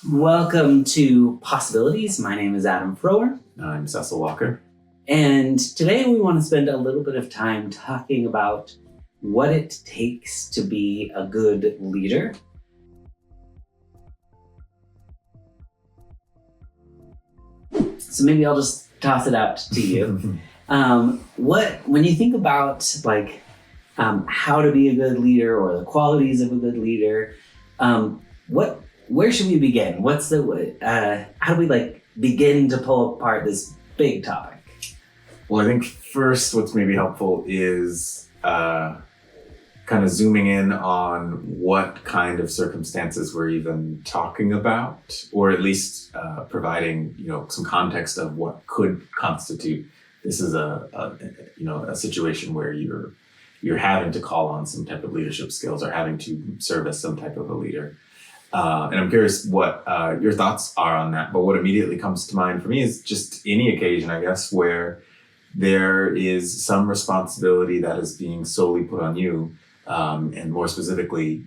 Welcome to Possibilities. My name is Adam Frower. I'm Cecil Walker. And today we want to spend a little bit of time talking about what it takes to be a good leader. So maybe I'll just toss it out to you. When you think about how to be a good leader or the qualities of a good leader, where should we begin? How do we begin to pull apart this big topic? Well, I think first what's maybe helpful is kind of zooming in on what kind of circumstances we're even talking about, or at least providing some context of what could constitute. This is a situation where you're having to call on some type of leadership skills or having to serve as some type of a leader. And I'm curious what your thoughts are on that. But what immediately comes to mind for me is just any occasion, I guess, where there is some responsibility that is being solely put on you, and more specifically,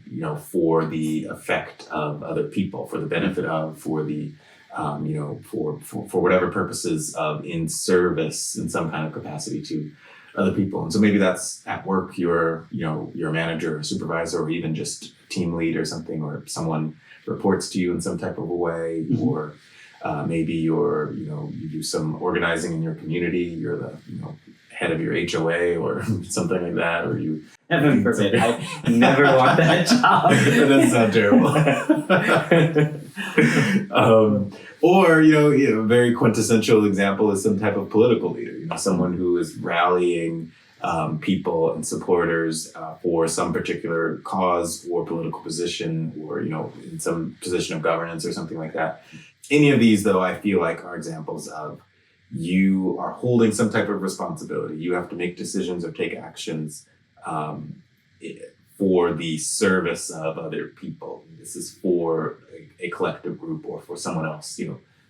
for the effect of other people, for the benefit of, for the, for whatever purposes of in service in some kind of capacity to other people. And so maybe that's at work, you're a manager or supervisor, or even just team lead or something, or someone reports to you in some type of a way, or maybe you do some organizing in your community, you're the head of your HOA or something like that, or you Heaven forbid, I never want that job. That does sound terrible. Or a very quintessential example is some type of political leader, someone who is rallying people and supporters for some particular cause or political position, or in some position of governance or something like that. Any of these, though, I feel like are examples of you are holding some type of responsibility. You have to make decisions or take actions for the service of other people. This is for a collective group or for someone else,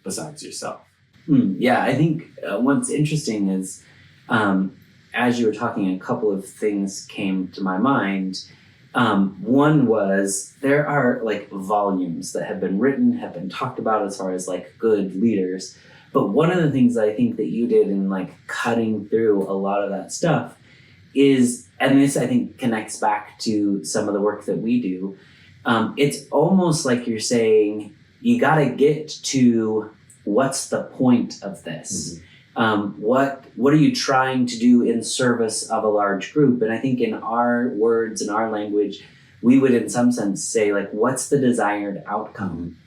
besides yourself. Yeah, I think what's interesting is, as you were talking, a couple of things came to my mind. One was there are volumes that have been written, have been talked about as far as good leaders. But one of the things I think that you did in cutting through a lot of that stuff is, and this I think connects back to some of the work that we do, it's almost like you're saying, you got to get to what's the point of this? Mm-hmm. What are you trying to do in service of a large group? And I think in our words, in our language, we would in some sense say, what's the desired outcome?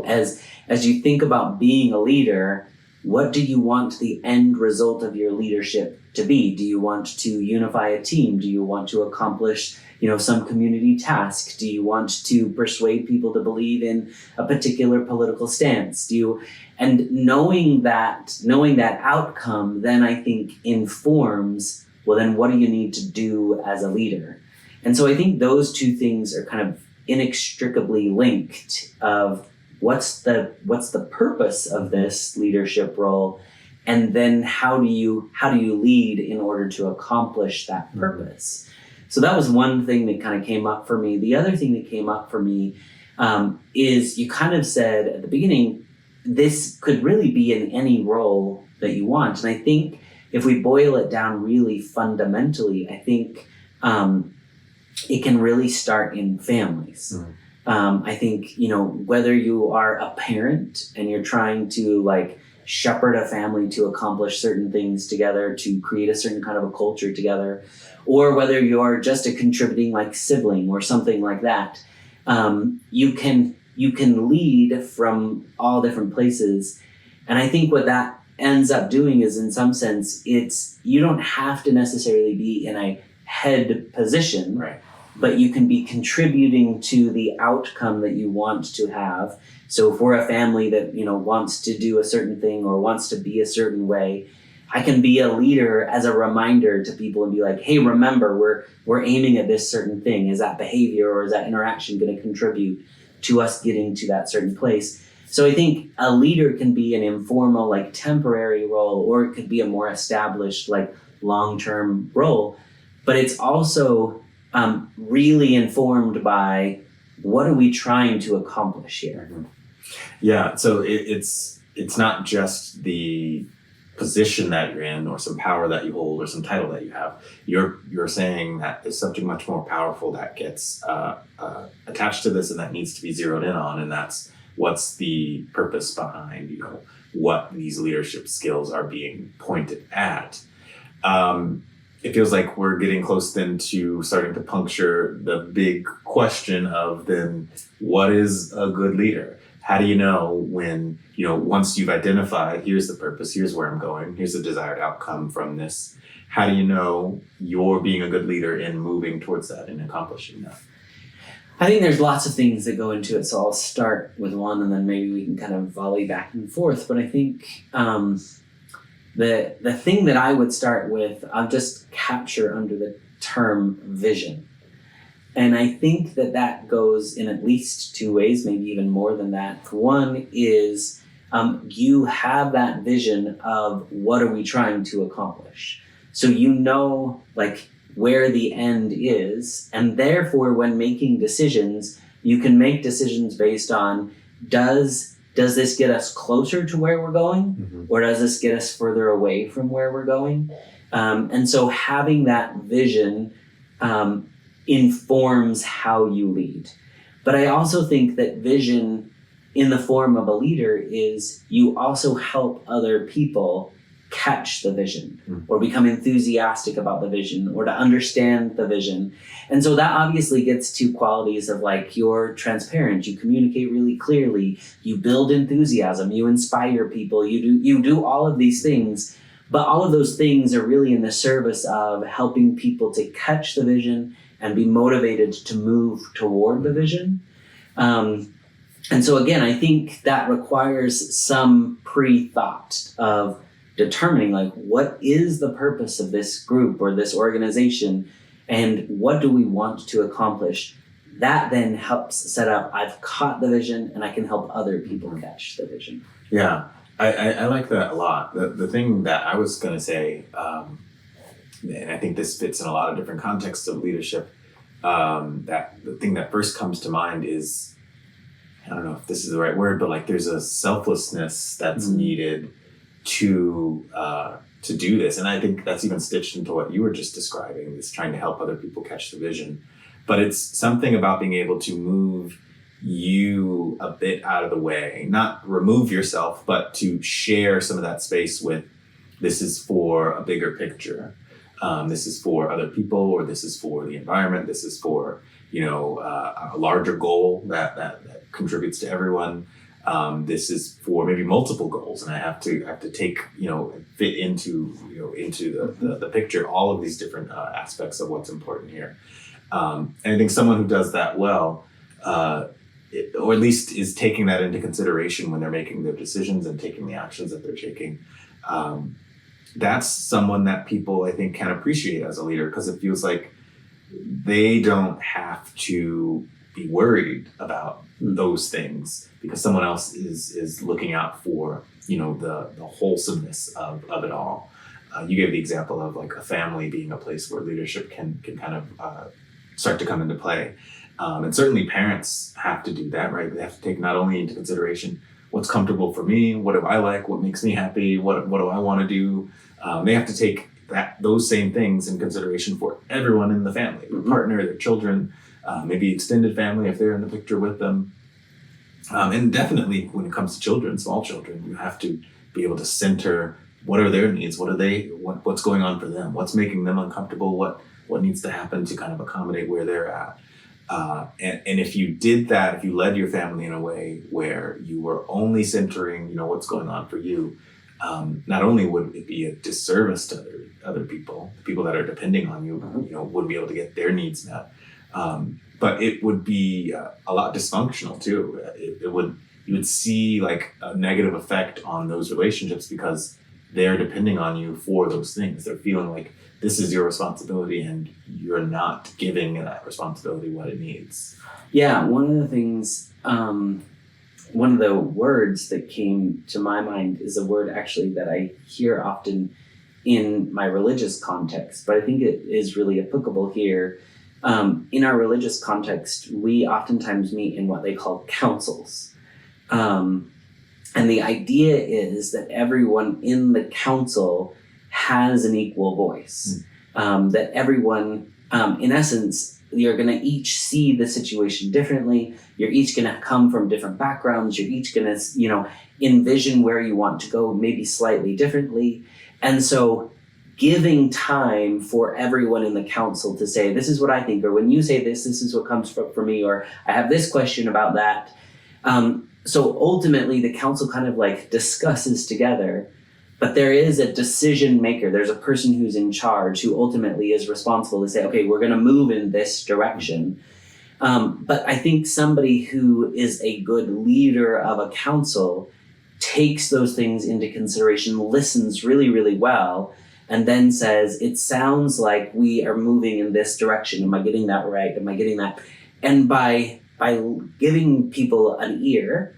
As you think about being a leader, what do you want the end result of your leadership to be? Do you want to unify a team? Do you want to accomplish, some community task? Do you want to persuade people to believe in a particular political stance? And knowing that outcome, then I think informs, well, then what do you need to do as a leader? And so I think those two things are kind of inextricably linked of what's the purpose of this leadership role, and then how do you lead in order to accomplish that purpose? Mm-hmm. So that was one thing that kind of came up for me. The other thing that came up for me is you kind of said at the beginning, this could really be in any role that you want. And I think if we boil it down really fundamentally, I think it can really start in families. Mm-hmm. I think, whether you are a parent and you're trying to shepherd a family to accomplish certain things together, to create a certain kind of a culture together, or whether you're just a contributing sibling or something like that, you can lead from all different places. And I think what that ends up doing is, in some sense, you don't have to necessarily be in a head position. Right. But you can be contributing to the outcome that you want to have. So if we're a family that, wants to do a certain thing or wants to be a certain way, I can be a leader as a reminder to people and be like, hey, remember, we're aiming at this certain thing. Is that behavior or is that interaction going to contribute to us getting to that certain place? So I think a leader can be an informal, temporary role, or it could be a more established, long-term role. But it's also really informed by what are we trying to accomplish here? Yeah, so it's not just the position that you're in, or some power that you hold, or some title that you have. You're saying that there's something much more powerful that gets attached to this, and that needs to be zeroed in on, and that's what's the purpose behind what these leadership skills are being pointed at. It feels like we're getting close then to starting to puncture the big question of then what is a good leader? How do you know when, once you've identified, here's the purpose, here's where I'm going, here's the desired outcome from this, how do you know you're being a good leader in moving towards that and accomplishing that? I think there's lots of things that go into it, so I'll start with one and then maybe we can kind of volley back and forth. But I think the thing that I would start with, I'll just capture under the term vision. And I think that goes in at least two ways, maybe even more than that. One is you have that vision of what are we trying to accomplish. So where the end is, and therefore when making decisions, you can make decisions based on does this get us closer to where we're going, or does this get us further away from where we're going? And so having that vision informs how you lead. But I also think that vision in the form of a leader is you also help other people catch the vision or become enthusiastic about the vision or to understand the vision. And so that obviously gets to qualities of you're transparent, you communicate really clearly, you build enthusiasm, you inspire people, you do all of these things, but all of those things are really in the service of helping people to catch the vision and be motivated to move toward the vision. And so again, I think that requires some pre-thought of determining what is the purpose of this group or this organization and what do we want to accomplish. That then helps set up, I've caught the vision and I can help other people catch the vision. Yeah, I like that a lot. The thing that I was going to say, and I think this fits in a lot of different contexts of leadership, that the thing that first comes to mind is, I don't know if this is the right word, but there's a selflessness that's needed to do this. And I think that's even stitched into what you were just describing, is trying to help other people catch the vision. But it's something about being able to move you a bit out of the way, not remove yourself, but to share some of that space with, this is for a bigger picture. This is for other people, or this is for the environment. This is for, a larger goal that contributes to everyone. This is for maybe multiple goals, and I have to take, fit into the picture, all of these different aspects of what's important here. And I think someone who does that well, or at least is taking that into consideration when they're making their decisions and taking the actions that they're taking, that's someone that people, I think, can appreciate as a leader, because it feels like they don't have to be worried about those things because someone else is looking out for, the wholesomeness of it all. You gave the example of a family being a place where leadership can kind of start to come into play. And certainly parents have to do that, right? They have to take not only into consideration what's comfortable for me, what do I like, what makes me happy, what do I want to do. They have to take those same things in consideration for everyone in the family, their partner, their children, maybe extended family if they're in the picture with them. And definitely when it comes to children, small children, you have to be able to center what are their needs, what's going on for them, what's making them uncomfortable, what needs to happen to kind of accommodate where they're at. And if you did that, if you led your family in a way where you were only centering, what's going on for you, not only would it be a disservice to other people, the people that are depending on you, wouldn't be able to get their needs met, but it would be a lot dysfunctional too. You would see a negative effect on those relationships because they're depending on you for those things. They're feeling like this is your responsibility and you're not giving that responsibility what it needs. Yeah, one of the things, one of the words that came to my mind is a word actually that I hear often in my religious context, but I think it is really applicable here. In our religious context, we oftentimes meet in what they call councils. And the idea is that everyone in the council has an equal voice. That everyone, in essence, you're going to each see the situation differently. You're each going to come from different backgrounds. You're each going to, envision where you want to go, maybe slightly differently. And so giving time for everyone in the council to say, this is what I think, or when you say this is what comes for me, or I have this question about that. So ultimately the council kind of like discusses together, but there is a decision maker. There's a person who's in charge who ultimately is responsible to say, okay, we're going to move in this direction. But I think somebody who is a good leader of a council takes those things into consideration, listens really, really well, and then says, it sounds like we are moving in this direction. Am I getting that right? Am I getting that? And by giving people an ear,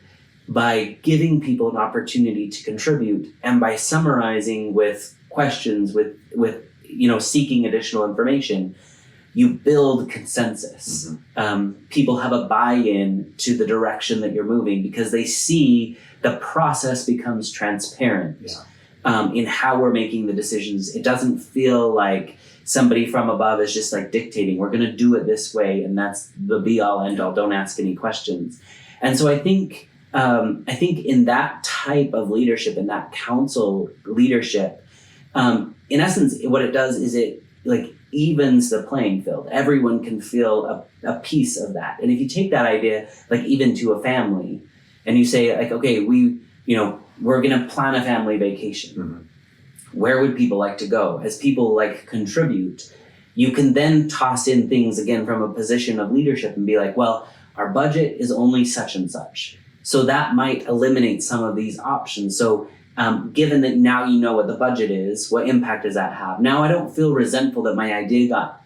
by giving people an opportunity to contribute, and by summarizing with questions, with seeking additional information, you build consensus. People have a buy-in to the direction that you're moving because they see the process becomes transparent in how we're making the decisions. It doesn't feel like somebody from above is just like dictating, we're going to do it this way, and that's the be-all, end-all, don't ask any questions. And so I think in that type of leadership, in that council leadership, in essence, what it does is it like evens the playing field. Everyone can feel a piece of that. And if you take that idea, like even to a family, and you say like, okay, we're going to plan a family vacation. Where would people like to go? As people like contribute, you can then toss in things again from a position of leadership and be like, well, our budget is only such and such. So that might eliminate some of these options. So given that now you know what the budget is, what impact does that have? Now I don't feel resentful that my idea got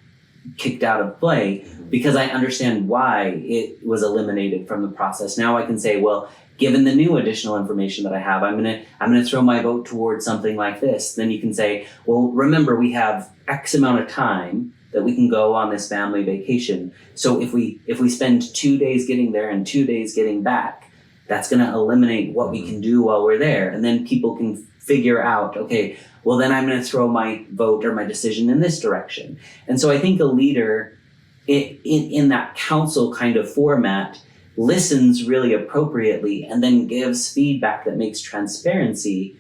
kicked out of play because I understand why it was eliminated from the process. Now I can say, well, given the new additional information that I have, I'm gonna throw my vote towards something like this. Then you can say, well, remember we have X amount of time that we can go on this family vacation. So if we spend 2 days getting there and 2 days getting back, that's going to eliminate what we can do while we're there. And then people can figure out, okay, well, then I'm going to throw my vote or my decision in this direction. And so I think a leader in that council kind of format listens really appropriately and then gives feedback that makes transparency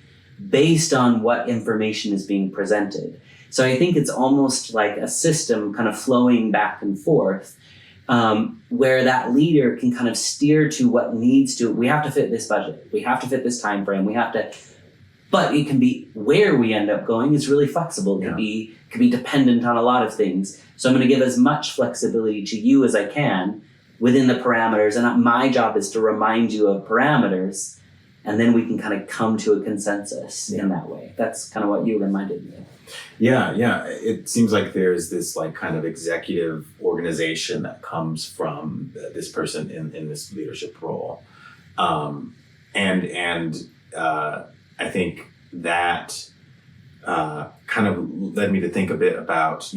based on what information is being presented. So I think it's almost like a system kind of flowing back and forth, where that leader can kind of steer to what needs to, we have to fit this budget, we have to fit this time frame, but it can be where we end up going is really flexible. It could be dependent on a lot of things. So I'm going to give as much flexibility to you as I can within the parameters. And my job is to remind you of parameters, and then we can kind of come to a consensus in that way. That's kind of what you reminded me of. Yeah. It seems like there's this like kind of executive organization that comes from this person in this leadership role. I think that kind of led me to think a bit about,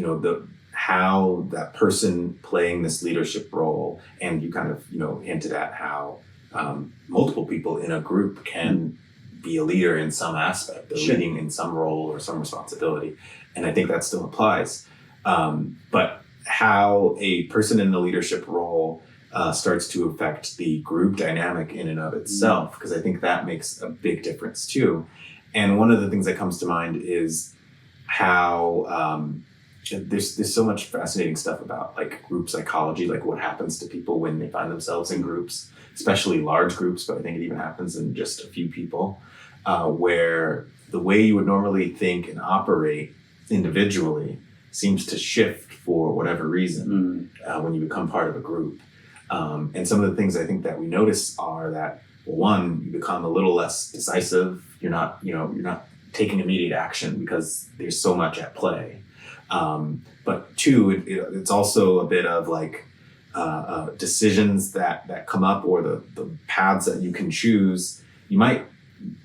how that person playing this leadership role, and you kind of, hinted at how multiple people in a group can be a leader in some aspect, leading in some role or some responsibility. And I think that still applies. But how a person in the leadership role starts to affect the group dynamic in and of itself, because I think that makes a big difference too. And one of the things that comes to mind is how there's so much fascinating stuff about like group psychology, like what happens to people when they find themselves in groups, especially large groups, but I think it even happens in just a few people, where the way you would normally think and operate individually seems to shift for whatever reason when you become part of a group. And some of the things I think that we notice are that, well, one, you become a little less decisive. You're not taking immediate action because there's so much at play. But two, it's also a bit of like decisions that come up, or the paths that you can choose. You might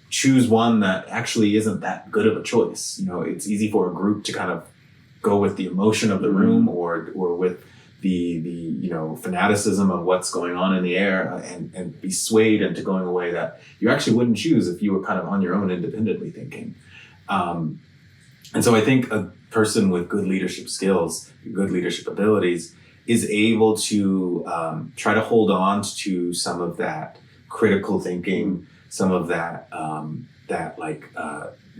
choose one that actually isn't that good of a choice. It's easy for a group to kind of go with the emotion of the room or with fanaticism of what's going on in the air, and be swayed into going a way that you actually wouldn't choose if you were kind of on your own independently thinking. And so I think a person with good leadership skills, good leadership abilities, is able to try to hold on to some of that critical thinking, some of that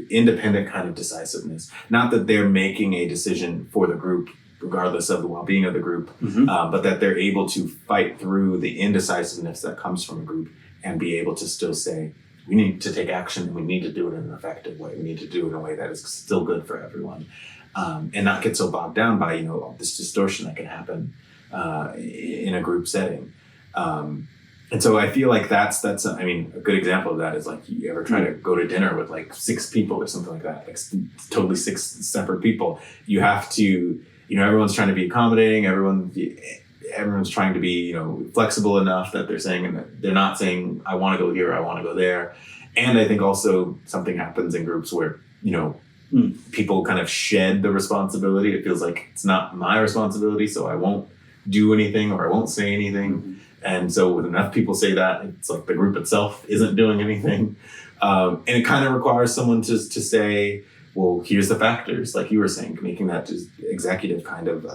independent kind of decisiveness. Not that they're making a decision for the group, regardless of the well-being of the group, but that they're able to fight through the indecisiveness that comes from a group and be able to still say, we need to take action, and we need to do it in an effective way. We need to do it in a way that is still good for everyone, and not get so bogged down by this distortion that can happen in a group setting. And so I feel like that's a good example of that is like, you ever try to go to dinner with like 6 people or something like that, like totally 6 separate people. You have to, everyone's trying to be accommodating. Everyone's trying to be, flexible enough that they're saying, and they're not saying, I want to go here, I want to go there. And I think also something happens in groups where, people kind of shed the responsibility. It feels like it's not my responsibility, so I won't do anything or I won't say anything. And so when enough people say that, it's like the group itself isn't doing anything. And it kind of requires someone to say, well, here's the factors, like you were saying, making that just executive kind of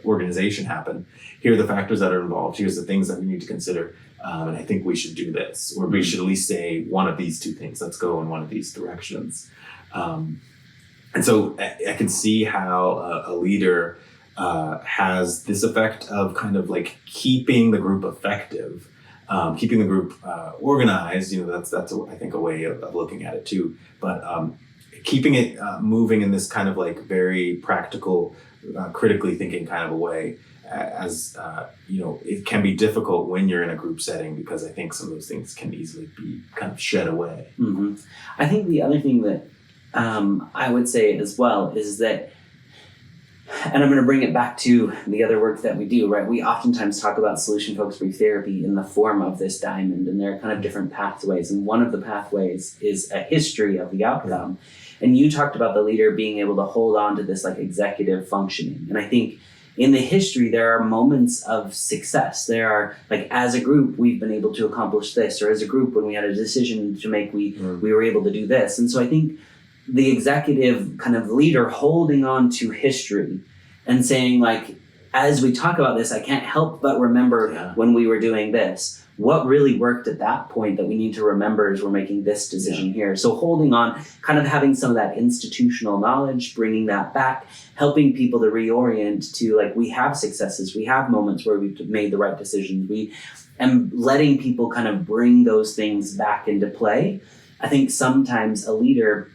organization happen. Here are the factors that are involved. Here's the things that we need to consider. And I think we should do this, or we should at least say one of these 2 things. Let's go in one of these directions. And so I can see how a leader has this effect of kind of like keeping the group effective, keeping the group organized. That's I think a way of looking at it too. But keeping it moving in this kind of like very practical, critically thinking kind of a way. As it can be difficult when you're in a group setting, because I think some of those things can easily be kind of shed away. I think the other thing that I would say as well is that, and I'm going to bring it back to the other work that we do, right? We oftentimes talk about solution-focused brief therapy in the form of this diamond, and there are kind of different pathways. And one of the pathways is a history of the outcome. And you talked about the leader being able to hold on to this like executive functioning. And I think in the history, there are moments of success. There are, like, as a group, we've been able to accomplish this, or as a group, when we had a decision to make, we were able to do this. And so I think the executive kind of leader holding on to history and saying, like, as we talk about this, I can't help but remember when we were doing this. What really worked at that point that we need to remember as we're making this decision here. So holding on, kind of having some of that institutional knowledge, bringing that back, helping people to reorient to, like, we have successes, we have moments where we've made the right decisions, and letting people kind of bring those things back into play. I think sometimes a leader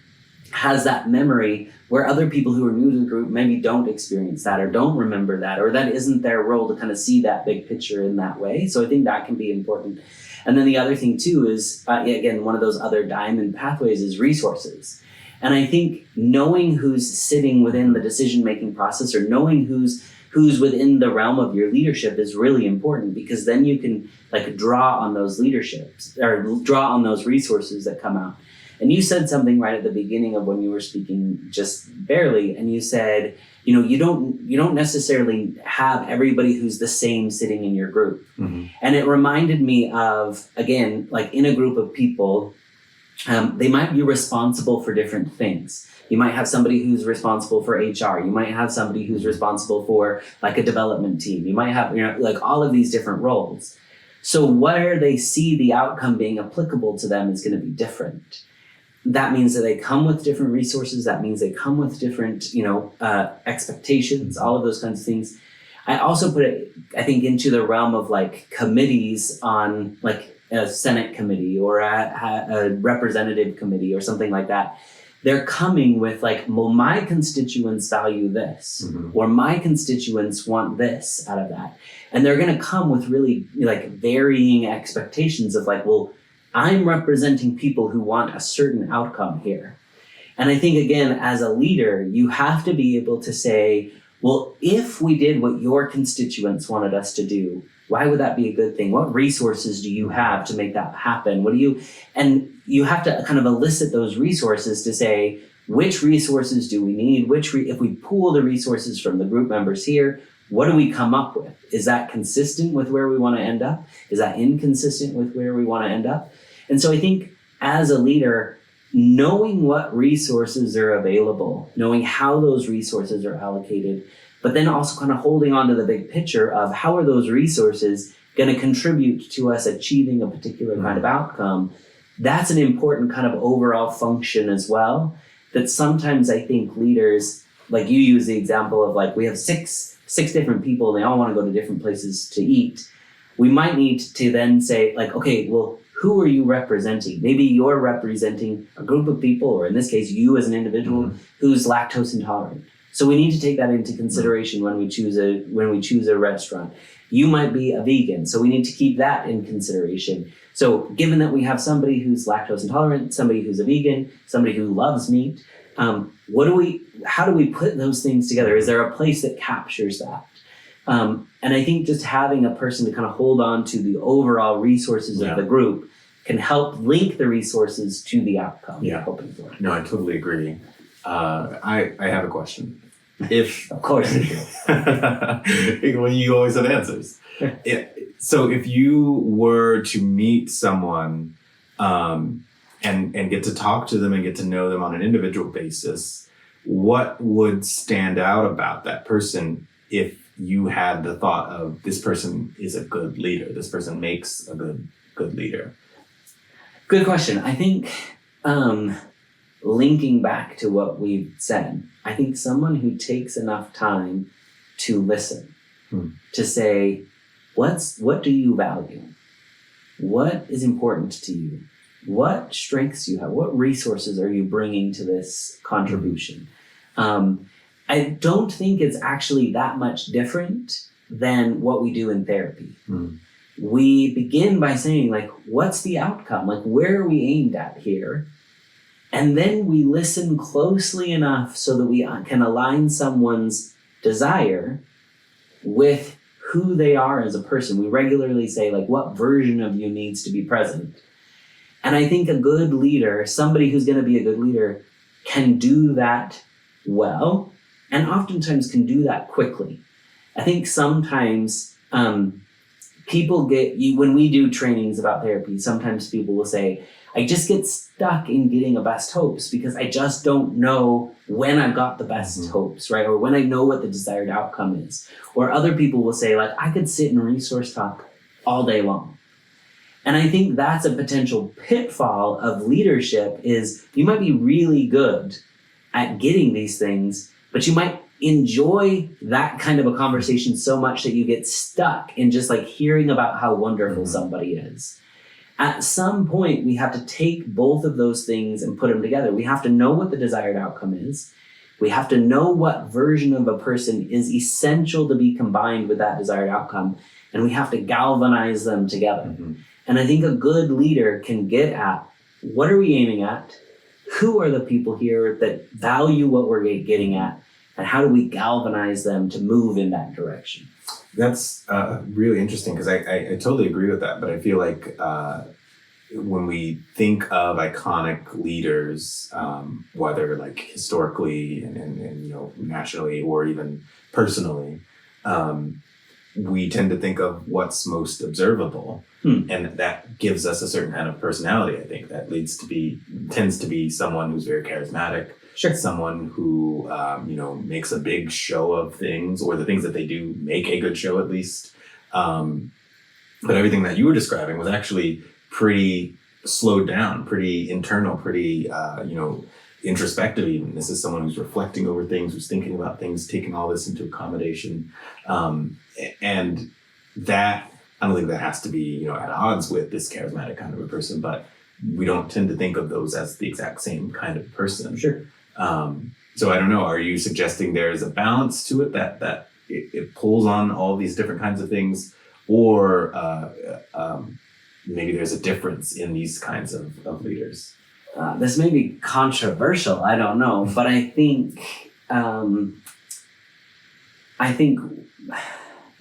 has that memory where other people who are new to the group maybe don't experience that or don't remember that, or that isn't their role to kind of see that big picture in that way. So I think that can be important. And then the other thing too is, again, one of those other diamond pathways is resources. And I think knowing who's sitting within the decision-making process, or knowing who's within the realm of your leadership, is really important, because then you can like draw on those leaderships, or draw on those resources that come out. And you said something right at the beginning of when you were speaking, just barely, and you said, you don't necessarily have everybody who's the same sitting in your group. And it reminded me of, again, like in a group of people, they might be responsible for different things. You might have somebody who's responsible for HR. You might have somebody who's responsible for like a development team. You might have, like all of these different roles. So where they see the outcome being applicable to them is going to be different. That means that they come with different resources. That means they come with different, expectations, all of those kinds of things. I also put it, I think, into the realm of like committees on like a Senate committee or a representative committee or something like that. They're coming with like, well, my constituents value this, or my constituents want this out of that. And they're going to come with really like varying expectations of like, well, I'm representing people who want a certain outcome here. And I think, again, as a leader, you have to be able to say, well, if we did what your constituents wanted us to do, why would that be a good thing? What resources do you have to make that happen? And you have to kind of elicit those resources to say, which resources do we need? If we pool the resources from the group members here, what do we come up with? Is that consistent with where we want to end up? Is that inconsistent with where we want to end up? And so I think as a leader, knowing what resources are available, knowing how those resources are allocated, but then also kind of holding on to the big picture of how are those resources going to contribute to us achieving a particular kind of outcome. That's an important kind of overall function as well, that sometimes I think leaders, like you use the example of like, we have six different people and they all want to go to different places to eat. We might need to then say like, okay, well, who are you representing? Maybe you're representing a group of people, or in this case, you as an individual who's lactose intolerant. So we need to take that into consideration when we choose a restaurant. You might be a vegan, so we need to keep that in consideration. So given that we have somebody who's lactose intolerant, somebody who's a vegan, somebody who loves meat, how do we put those things together? Is there a place that captures that? And I think just having a person to kind of hold on to the overall resources of the group can help link the resources to the outcome you're hoping for. No, I totally agree. I have a question. If of course you do. Well, you always have answers. So if you were to meet someone and get to talk to them and get to know them on an individual basis, what would stand out about that person if you had the thought of this person is a good leader, this person makes a good leader? Good question. I think linking back to what we've said, I think someone who takes enough time to listen, to say, what do you value? What is important to you? What strengths you have? What resources are you bringing to this contribution? I don't think it's actually that much different than what we do in therapy. We begin by saying, like, what's the outcome? Like, where are we aimed at here? And then we listen closely enough so that we can align someone's desire with who they are as a person. We regularly say, like, what version of you needs to be present? And I think a good leader, somebody who's going to be a good leader, can do that well, and oftentimes can do that quickly. I think sometimes people when we do trainings about therapy, sometimes people will say, I just get stuck in getting a best hopes because I just don't know when I've got the best hopes, right? Or when I know what the desired outcome is. Or other people will say, like, I could sit and resource talk all day long. And I think that's a potential pitfall of leadership is you might be really good at getting these things, but you might enjoy that kind of a conversation so much that you get stuck in just like hearing about how wonderful somebody is. At some point, we have to take both of those things and put them together. We have to know what the desired outcome is. We have to know what version of a person is essential to be combined with that desired outcome. And we have to galvanize them together. And I think a good leader can get at, what are we aiming at? Who are the people here that value what we're getting at? And how do we galvanize them to move in that direction? That's really interesting because I totally agree with that. But I feel like when we think of iconic leaders, whether like historically and you know nationally or even personally, we tend to think of what's most observable, and that gives us a certain kind of personality. I think that tends to be someone who's very charismatic. Sure. Someone who, makes a big show of things, or the things that they do make a good show at least. But everything that you were describing was actually pretty slowed down, pretty internal, pretty, introspective even. This is someone who's reflecting over things, who's thinking about things, taking all this into accommodation. And that, I don't think that has to be, at odds with this charismatic kind of a person, but we don't tend to think of those as the exact same kind of person. Sure. So I don't know, are you suggesting there's a balance to it that it pulls on all these different kinds of things, or maybe there's a difference in these kinds of leaders? This may be controversial, I don't know, but I think,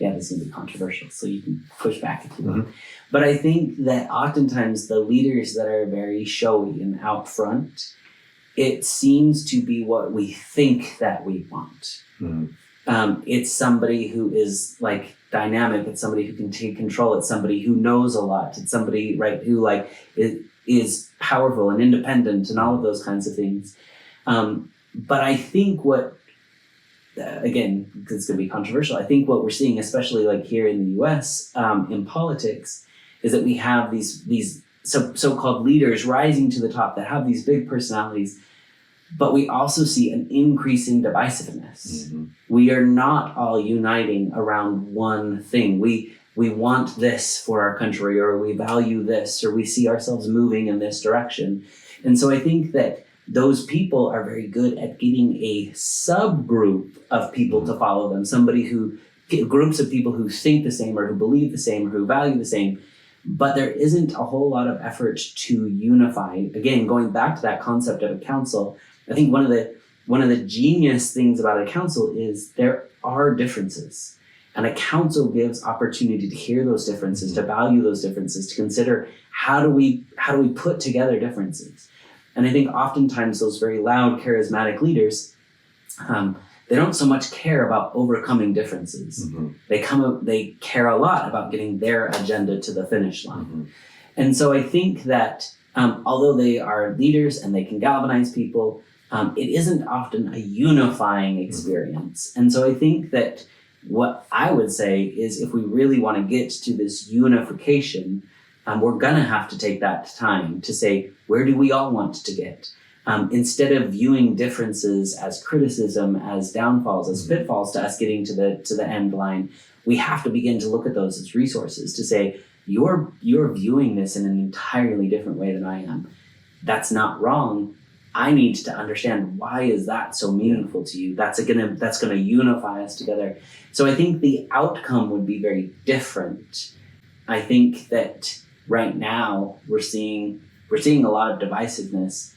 this is going to be controversial, so you can push back if you want. But I think that oftentimes the leaders that are very showy and out front, it seems to be what we think that we want. It's somebody who is like dynamic. It's somebody who can take control. It's somebody who knows a lot. It's somebody, right, who like is powerful and independent and all of those kinds of things. But I think what, again, because it's going to be controversial, I think what we're seeing, especially like here in the US, in politics, is that we have these so-called leaders rising to the top that have these big personalities, but we also see an increasing divisiveness. Mm-hmm. We are not all uniting around one thing. We want this for our country, or we value this, or we see ourselves moving in this direction. And so I think that those people are very good at getting a subgroup of people to follow them, groups of people who think the same, or who believe the same, or who value the same. But there isn't a whole lot of effort to unify. Again, going back to that concept of a council, I think one of the genius things about a council is there are differences. And a council gives opportunity to hear those differences, to value those differences, to consider how do we put together differences. And I think oftentimes those very loud, charismatic leaders, they don't so much care about overcoming differences. Mm-hmm. They care a lot about getting their agenda to the finish line. Mm-hmm. And so I think that although they are leaders and they can galvanize people, it isn't often a unifying experience. And so I think that what I would say is, if we really want to get to this unification, we're going to have to take that time to say, where do we all want to get? Instead of viewing differences as criticism, as downfalls, as pitfalls to us getting to the end line, we have to begin to look at those as resources to say, you're viewing this in an entirely different way than I am. That's not wrong. I need to understand, why is that so meaningful to you? That's gonna unify us together. So I think the outcome would be very different. I think that right now we're seeing a lot of divisiveness.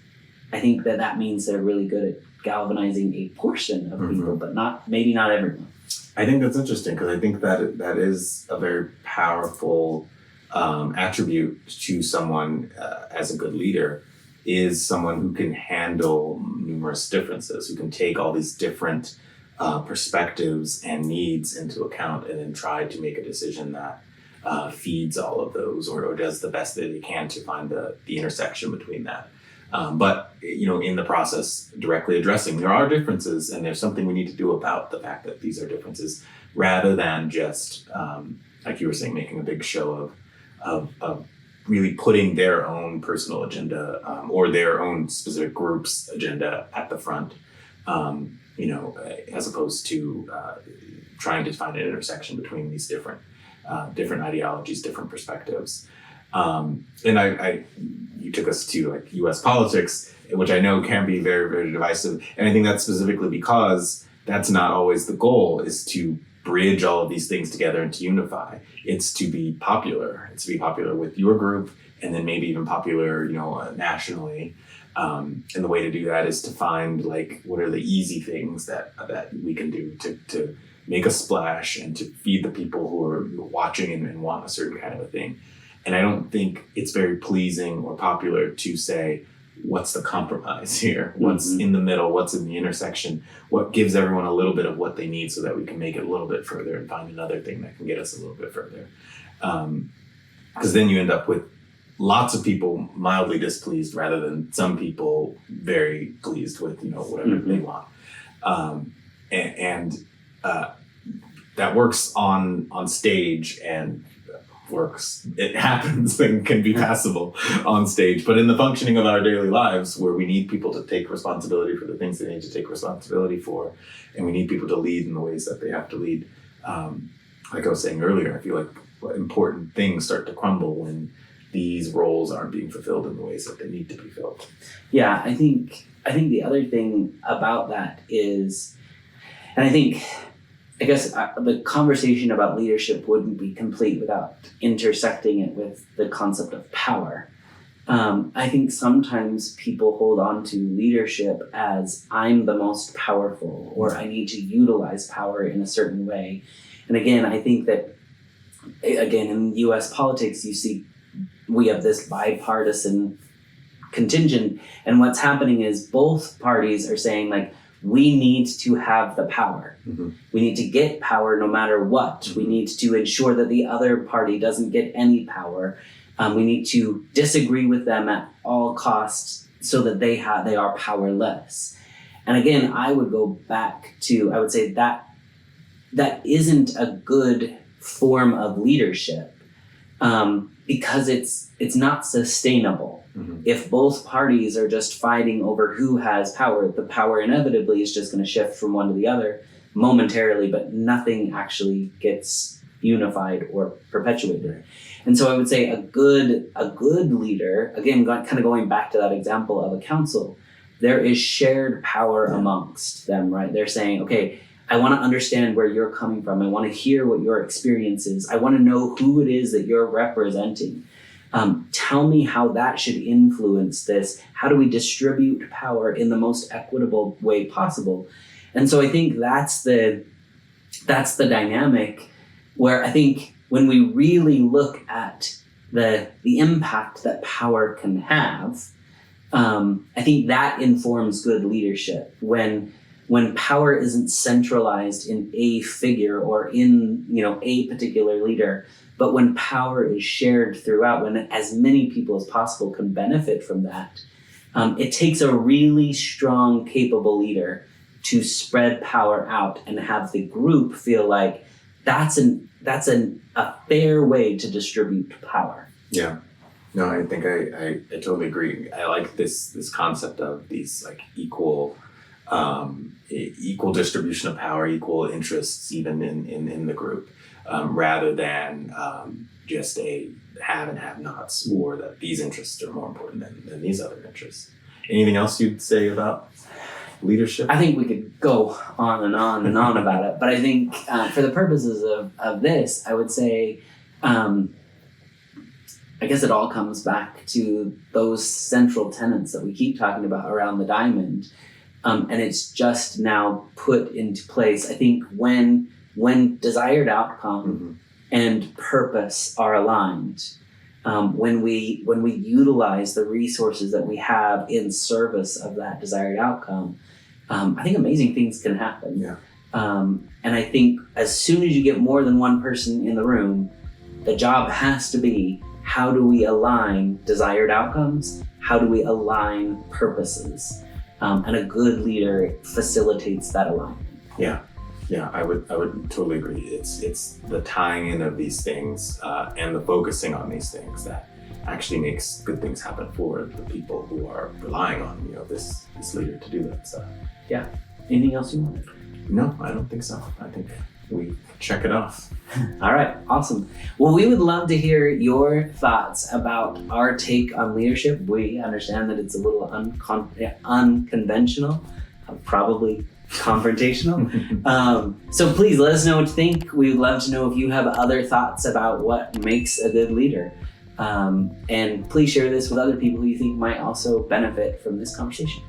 I think that means they're really good at galvanizing a portion of people, but maybe not everyone. I think that's interesting, because I think that is a very powerful attribute to someone as a good leader, is someone who can handle numerous differences, who can take all these different perspectives and needs into account, and then try to make a decision that feeds all of those, or does the best that they can to find the intersection between that. But in the process, directly addressing there are differences, and there's something we need to do about the fact that these are differences, rather than just like you were saying, making a big show of really putting their own personal agenda or their own specific group's agenda at the front, as opposed to trying to find an intersection between these different ideologies, different perspectives. And you took us to like U.S. politics, which I know can be very, very divisive. And I think that's specifically because that's not always the goal, is to bridge all of these things together and to unify. It's to be popular. It's to be popular with your group, and then maybe even popular, nationally. And the way to do that is to find like, what are the easy things that we can do to make a splash and to feed the people who are watching and want a certain kind of a thing. And I don't think it's very pleasing or popular to say, what's the compromise here? What's in the middle? What's in the intersection? What gives everyone a little bit of what they need so that we can make it a little bit further and find another thing that can get us a little bit further? Because then you end up with lots of people mildly displeased, rather than some people very pleased with, whatever they want. And that works on stage, and it happens and can be passable on stage, but in the functioning of our daily lives, where we need people to take responsibility for the things they need to take responsibility for, and we need people to lead in the ways that they have to lead, like I was saying earlier, I feel like important things start to crumble when these roles aren't being fulfilled in the ways that they need to be filled. Yeah, I think the other thing about that is, and I guess the conversation about leadership wouldn't be complete without intersecting it with the concept of power. I think sometimes people hold on to leadership as, I'm the most powerful, or I need to utilize power in a certain way. And again, I think that, in US politics, you see we have this bipartisan contingent, and what's happening is both parties are saying, like, we need to have the power. Mm-hmm. We need to get power no matter what. Mm-hmm. We need to ensure that the other party doesn't get any power. We need to disagree with them at all costs so that they are powerless. And again, I would go back to, I would say that isn't a good form of leadership, because it's not sustainable. Mm-hmm. If both parties are just fighting over who has power, the power inevitably is just going to shift from one to the other momentarily, but nothing actually gets unified or perpetuated. And so I would say a good leader, again, kind of going back to that example of a council, there is shared power amongst them, right? They're saying, okay, I want to understand where you're coming from. I want to hear what your experience is. I want to know who it is that you're representing. Tell me how that should influence this. How do we distribute power in the most equitable way possible? And so I think that's the dynamic where I think when we really look at the impact that power can have, I think that informs good leadership. When power isn't centralized in a figure or in a particular leader, but when power is shared throughout, when as many people as possible can benefit from that, it takes a really strong, capable leader to spread power out and have the group feel like that's a fair way to distribute power. Yeah. No, I think I totally agree. I like this concept of these like equal distribution of power, equal interests even in the group, rather than just a have and have nots, or that these interests are more important than these other interests. Anything else you'd say about leadership? I think we could go on and on and on about it, but I think for the purposes of this, I would say, I guess it all comes back to those central tenets that we keep talking about around the diamond. And it's just now put into place. I think when desired outcome and purpose are aligned, when we utilize the resources that we have in service of that desired outcome, I think amazing things can happen. Yeah. And I think as soon as you get more than one person in the room, the job has to be, how do we align desired outcomes? How do we align purposes? And a good leader facilitates that alignment. Yeah, I would totally agree. It's the tying in of these things and the focusing on these things that actually makes good things happen for the people who are relying on this leader to do that. So yeah. Anything else you want? No, I don't think so. I think we check it off. All right, awesome. Well, we would love to hear your thoughts about our take on leadership. We understand that it's a little unconventional, probably confrontational. So please let us know what you think. We would love to know if you have other thoughts about what makes a good leader. And please share this with other people who you think might also benefit from this conversation.